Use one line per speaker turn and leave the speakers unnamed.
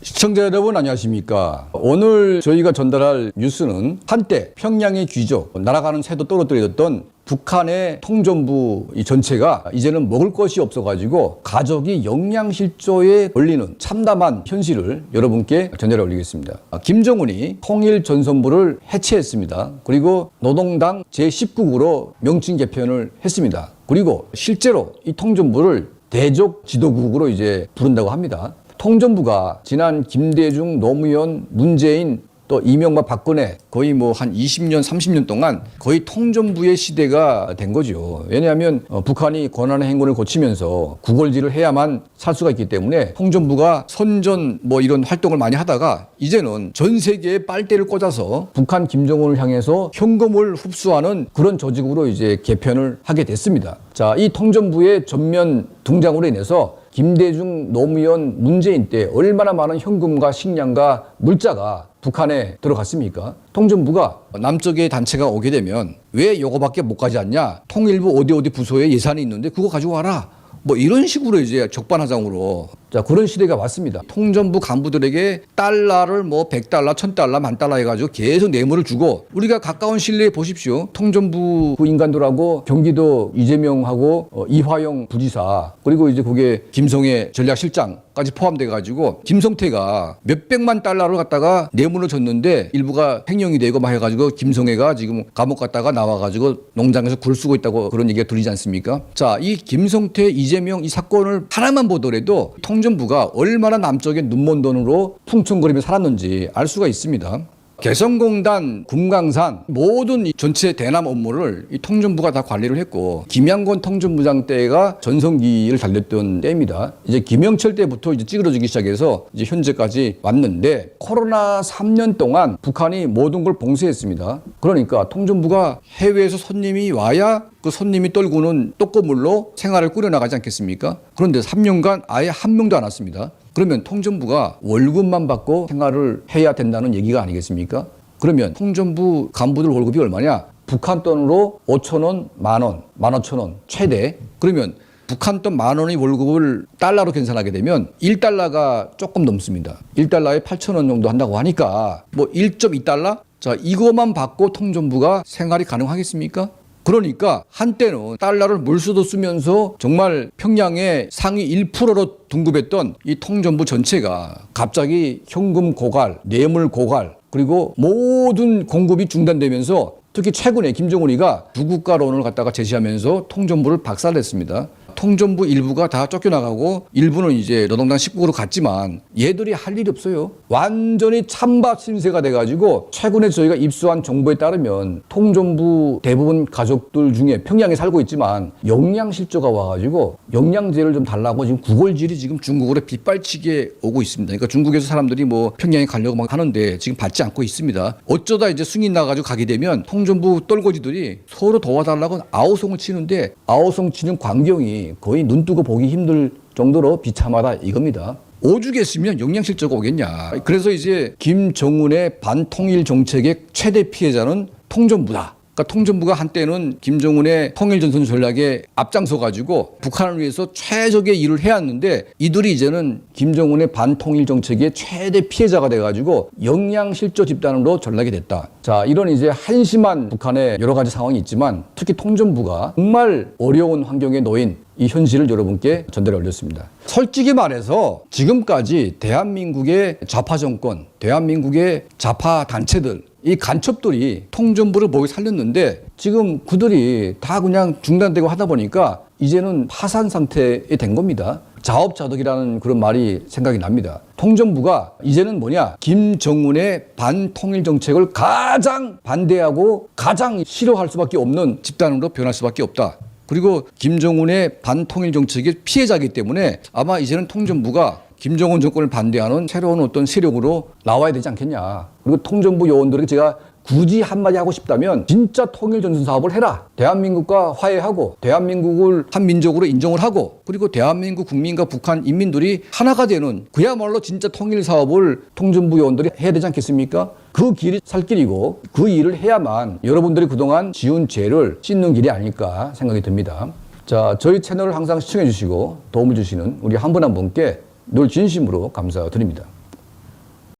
시청자 여러분 안녕하십니까. 오늘 저희가 전달할 뉴스는 한때 평양의 귀족, 날아가는 새도 떨어뜨렸던 북한의 통전부 이 전체가 이제는 먹을 것이 없어가지고 가족이 영양실조에 걸리는 참담한 현실을 여러분께 전달해 올리겠습니다. 김정은이 통일전선부를 해체했습니다. 그리고 노동당 제19구로 명칭 개편을 했습니다. 그리고 실제로 이 통전부를 대적 지도국으로 이제 부른다고 합니다. 통전부가 지난 김대중, 노무현, 문재인 또 이명박, 박근혜 거의 뭐 한 20년, 30년 동안 거의 통전부의 시대가 된 거죠. 왜냐하면 북한이 권한의 행군을 거치면서 구걸질을 해야만 살 수가 있기 때문에 통전부가 선전 뭐 이런 활동을 많이 하다가 이제는 전 세계에 빨대를 꽂아서 북한 김정은을 향해서 현금을 흡수하는 그런 조직으로 이제 개편을 하게 됐습니다. 자, 이 통전부의 전면 등장으로 인해서 김대중, 노무현, 문재인 때 얼마나 많은 현금과 식량과 물자가 북한에 들어갔습니까? 통전부가 남쪽의 단체가 오게 되면 왜 요거밖에 못 가지 않냐? 통일부 어디 부서에 예산이 있는데 그거 가지고 와라. 뭐 이런 식으로 이제 적반하장으로 자 그런 시대가 왔습니다. 통전부 간부들에게 달러를 뭐 100달러, 1000달러, 10,000달러 해가지고 계속 뇌물을 주고 우리가 가까운 신뢰에 보십시오. 통전부 그 인간들하고 경기도 이재명하고 이화영 부지사 그리고 이제 그게 김성애 전략실장까지 포함돼가지고 김성태가 몇백만 달러를 갖다가 뇌물을 줬는데 일부가 횡령이 되고 막 해가지고 김성애가 지금 감옥 갔다가 나와가지고 농장에서 굴 쓰고 있다고 그런 얘기가 들리지 않습니까? 자, 이 김성태, 이재명 이 사건을 하나만 보더라도 통전부가 얼마나 남쪽의 눈먼 돈으로 풍천거리며 살았는지 알 수가 있습니다. 개성공단, 금강산 모든 이 전체 대남 업무를 이 통전부가 다 관리를 했고 김양권 통전부장 때가 전성기를 달렸던 때입니다. 이제 김영철 때부터 이제 찌그러지기 시작해서 이제 현재까지 왔는데 코로나 3년 동안 북한이 모든 걸 봉쇄했습니다. 그러니까 통전부가 해외에서 손님이 와야 그 손님이 떨구는 떡고물로 생활을 꾸려나가지 않겠습니까? 그런데 3년간 아예 한 명도 안 왔습니다. 그러면 통전부가 월급만 받고 생활을 해야 된다는 얘기가 아니겠습니까? 그러면 통전부 간부들 월급이 얼마냐? 북한 돈으로 5,000원, 만원, 15,000원 최대. 그러면 북한 돈 만원의 월급을 달러로 계산하게 되면 1달러가 조금 넘습니다. 1달러에 8,000원 정도 한다고 하니까 뭐 1.2달러? 자, 이거만 받고 통전부가 생활이 가능하겠습니까? 그러니까 한때는 달러를 물수도 쓰면서 정말 평양의 상위 1%로 등급했던 이 통전부 전체가 갑자기 현금 고갈, 뇌물 고갈, 그리고 모든 공급이 중단되면서 특히 최근에 김정은이가 두국가론을 갖다가 제시하면서 통전부를 박살냈습니다. 통전부 일부가 다 쫓겨나가고 일부는 이제 노동당 19구로 갔지만 얘들이 할 일이 없어요. 완전히 찬밥 신세가 돼가지고 최근에 저희가 입수한 정보에 따르면 통전부 대부분 가족들 중에 평양에 살고 있지만 영양실조가 와가지고 영양제를 좀 달라고 지금 구걸질이 지금 중국으로 빗발치게 오고 있습니다. 그러니까 중국에서 사람들이 뭐 평양에 가려고 막 하는데 지금 받지 않고 있습니다. 어쩌다 이제 승인 나가지고 가게 되면 통전부 똘거지들이 서로 도와달라고 아우성을 치는데 아우성 치는 광경이 거의 눈 뜨고 보기 힘들 정도로 비참하다 이겁니다. 오죽했으면 영양실조가 오겠냐. 그래서 이제 김정은의 반통일 정책의 최대 피해자는 통전부다. 그러니까 통전부가 한때는 김정은의 통일전선 전략에 앞장서가지고 북한을 위해서 최적의 일을 해왔는데 이들이 이제는 김정은의 반통일 정책의 최대 피해자가 돼가지고 영양실조 집단으로 전락이 됐다. 자, 이런 이제 한심한 북한의 여러 가지 상황이 있지만 특히 통전부가 정말 어려운 환경에 놓인 이 현실을 여러분께 전달해 올렸습니다. 솔직히 말해서 지금까지 대한민국의 좌파 정권, 대한민국의 좌파 단체들 이 간첩들이 통전부를 목에 살렸는데 지금 그들이 다 그냥 중단되고 하다 보니까 이제는 파산 상태에 된 겁니다. 자업자득이라는 그런 말이 생각이 납니다. 통전부가 이제는 뭐냐? 김정은의 반통일 정책을 가장 반대하고 가장 싫어할 수밖에 없는 집단으로 변할 수밖에 없다. 그리고 김정은의 반통일 정책의 피해자이기 때문에 아마 이제는 통전부가 김정은 정권을 반대하는 새로운 어떤 세력으로 나와야 되지 않겠냐. 그리고 통전부 요원들에게 제가 굳이 한마디 하고 싶다면 진짜 통일전선 사업을 해라. 대한민국과 화해하고 대한민국을 한 민족으로 인정을 하고 그리고 대한민국 국민과 북한 인민들이 하나가 되는 그야말로 진짜 통일 사업을 통전부 요원들이 해야 되지 않겠습니까? 그 길이 살 길이고 그 일을 해야만 여러분들이 그동안 지은 죄를 씻는 길이 아닐까 생각이 듭니다. 자, 저희 채널을 항상 시청해 주시고 도움을 주시는 우리 한 분 한 분께 늘 진심으로 감사드립니다.